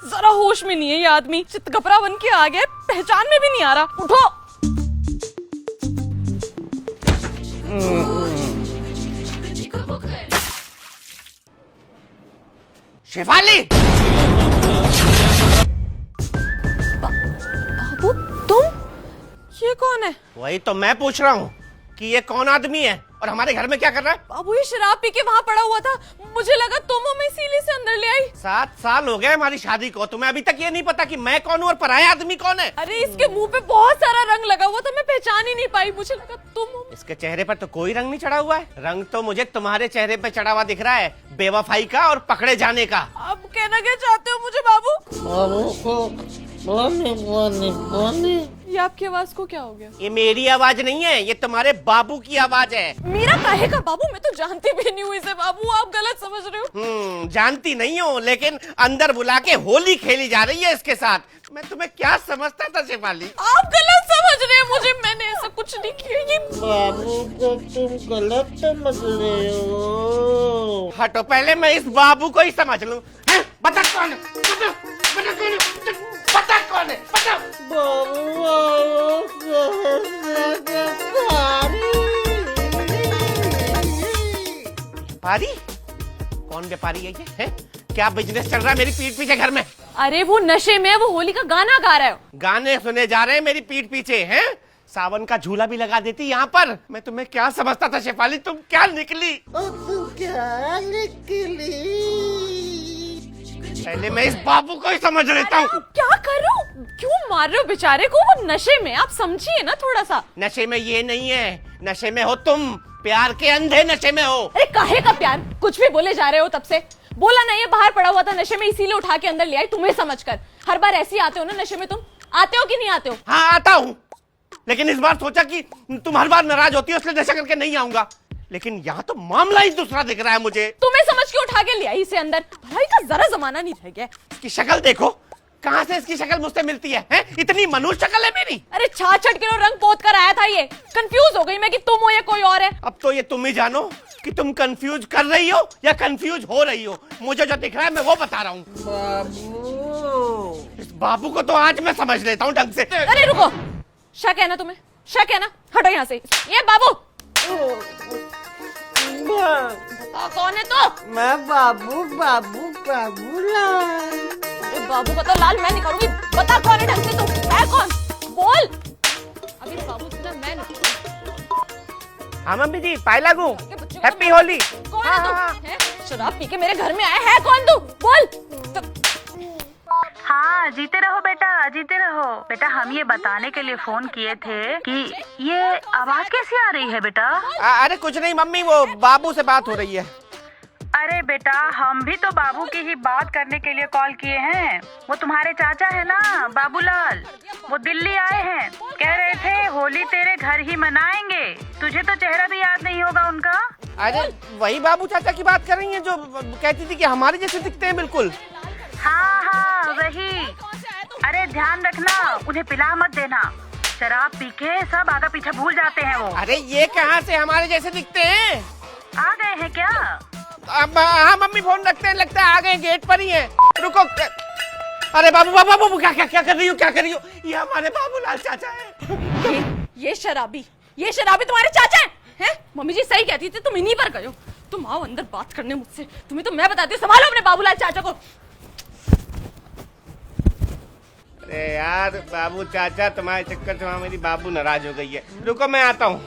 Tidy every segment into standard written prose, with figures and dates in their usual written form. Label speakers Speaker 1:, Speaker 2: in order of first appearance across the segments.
Speaker 1: जरा होश में नहीं है ये आदमी, चितकबरा बन के आ गया, पहचान में भी नहीं आ रहा। उठो।
Speaker 2: शेफाली,
Speaker 1: बाबू तुम? ये कौन है?
Speaker 2: वही तो मैं पूछ रहा हूँ कि ये कौन आदमी है और हमारे घर में क्या कर रहा है?
Speaker 1: बाबू ये शराब पी के वहाँ पड़ा हुआ था, मुझे लगा तुम हो, मैं इसीलिए से अंदर ले आई।
Speaker 2: 7 साल हो गए हमारी शादी को, तुम्हें अभी तक ये नहीं पता कि मैं कौन हूँ और पराया आदमी कौन है?
Speaker 1: अरे इसके मुंह पे बहुत सारा रंग लगा हुआ था, मैं पहचान ही नहीं पाई, मुझे लगा तुम हो।
Speaker 2: इसके चेहरे पर तो कोई रंग नहीं चढ़ा हुआ है। रंग तो मुझे तुम्हारे चेहरे पे चढ़ा हुआ दिख रहा है, बेवफाई का और पकड़े जाने का।
Speaker 1: अब कहना क्या चाहते हो मुझे बाबू? ये आपकी आवाज को क्या हो गया?
Speaker 2: ये मेरी आवाज नहीं है, ये तुम्हारे बाबू की आवाज है।
Speaker 1: मेरा काहे का बाबू? मैं तो जानती भी नहीं हूँ इसे बाबू, आप गलत समझ रहे हो।
Speaker 2: जानती नहीं हो, लेकिन अंदर बुला के होली खेली जा रही है इसके साथ। मैं तुम्हें क्या समझता था शेफाली?
Speaker 1: आप गलत समझ रहे हो मुझे, मैंने ऐसा कुछ नहीं किया। ये
Speaker 3: बाबू को तुम गलत समझ रहे हो।
Speaker 2: हटो, पहले मैं इस बाबू को ही समझ लूं। बता कौन है? बता कौन है? बता। व्यापारी? कौन व्यापारी है ये? है? क्या बिजनेस चल रहा है मेरी पीठ पीछे घर में?
Speaker 1: अरे वो नशे में, वो होली का गाना गा रहा है।
Speaker 2: गाने सुने जा रहे हैं मेरी पीठ पीछे, हैं? सावन का झूला भी लगा देती यहाँ पर। मैं तुम्हें क्या समझता था शेफाली, तुम क्या निकली?
Speaker 3: क्या निकली?
Speaker 2: पहले मैं इस बाबू को ही समझ लेता हूँ।
Speaker 1: क्या कर रहे हो? क्यों मार रहे हो बेचारे को? वो नशे में, आप समझिए ना थोड़ा सा।
Speaker 2: नशे में ये नहीं है, नशे में हो तुम, प्यार के अंधे नशे में हो।
Speaker 1: अरे काहे का प्यार? कुछ भी बोले जा रहे हो तब से। बोला ना ये बाहर पड़ा हुआ था नशे में, इसीलिए उठा के अंदर ले आई तुम्हें समझकर। हर बार ऐसे ही आते हो ना नशे में, तुम आते हो कि नहीं आते हो?
Speaker 2: हाँ आता हूँ, लेकिन इस बार सोचा कि तुम हर बार नाराज होती हो इसलिए नशा करके नहीं आऊंगा। लेकिन यहाँ तो मामला ही दूसरा दिख रहा है मुझे।
Speaker 1: तुम्हें समझ के उठा के ले आई इसे अंदर। भाई का जरा जमाना नहीं रह गया।
Speaker 2: इसकी शक्ल देखो, कहाँ से इसकी शक्ल मुझसे मिलती है, हैं? इतनी मनुष्य शक्ल है मेरी।
Speaker 1: अरे छाछट के रंग पोत कर आया था ये। कंफ्यूज हो गई मैं कि तुम हो या कोई और है।
Speaker 2: अब तो ये तुम ही जानो कि तुम कंफ्यूज कर रही हो या कंफ्यूज हो रही हो। मुझे जो दिख रहा है मैं वो बता रहा हूँ।
Speaker 3: बाबू,
Speaker 2: इस बाबू को तो आज मैं समझ लेता हूँ ढंग से।
Speaker 1: अरे रुको, शक है ना तुम्हें? शक है ना? हटो यहाँ से। ये बाबू कौन है तो?
Speaker 3: मैं बाबू बाबू बाबूलाल।
Speaker 1: ये बाबू का तो लाल मैं नहीं करूंगी। बता कौन है ढंग से तू? है कौन? बोल। अभी बाबू से मैं नहीं।
Speaker 2: हाँ मम्मी जी, पाए लागू।
Speaker 1: के बच्चे को
Speaker 2: हैप्पी होली।
Speaker 1: कौन है तू? हैं? शराब पी के मेरे घर में आया है कौन तू? बोल।
Speaker 4: हाँ जीते रहो बेटा, जीते रहो बेटा। हम ये बताने के लिए फोन किए थे कि ये आवाज कैसी आ रही है बेटा?
Speaker 2: अरे कुछ नहीं मम्मी, वो बाबू से बात हो रही है।
Speaker 4: अरे बेटा हम भी तो बाबू की ही बात करने के लिए कॉल किए हैं। वो तुम्हारे चाचा है ना बाबूलाल, वो दिल्ली आए हैं। कह रहे थे होली तेरे घर ही मनाएंगे। तुझे तो चेहरा भी याद नहीं होगा उनका।
Speaker 2: अरे वही बाबू चाचा की बात कर रही हैं जो कहती थी कि हमारे जैसे दिखते हैं बिल्कुल।
Speaker 4: हाँ हाँ वही। अरे ध्यान रखना, उन्हें पिला मत देना। शराब पी के सब आगे पीछे भूल जाते हैं वो।
Speaker 2: अरे ये कहाँ से हमारे जैसे दिखते हैं?
Speaker 4: आ गए हैं क्या?
Speaker 2: अब हाँ मम्मी फोन रखते हैं, लगता है आ गए, गेट पर ही है। रुको। अरे बाबू बाबू बाबू क्या क्या क्या कर रही हो, क्या कर रही हो? ये हमारे बाबूलाल चाचा है।
Speaker 1: ये शराबी तुम्हारे चाचा हैं? मम्मी जी सही कहती थी, तुम इन्हीं पर गए हो। तुम आओ अंदर बात करने मुझसे। तुम्हें तो मैं बताती हूँ, संभालो अपने बाबूलाल चाचा को।
Speaker 2: अरे यार बाबू चाचा, तुम्हारे चक्कर से वहाँ मेरी बाबू नाराज हो गई है। रुको मैं आता हूँ।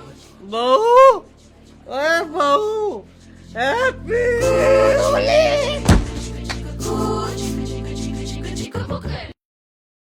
Speaker 3: बहू, बहू, हैप्पी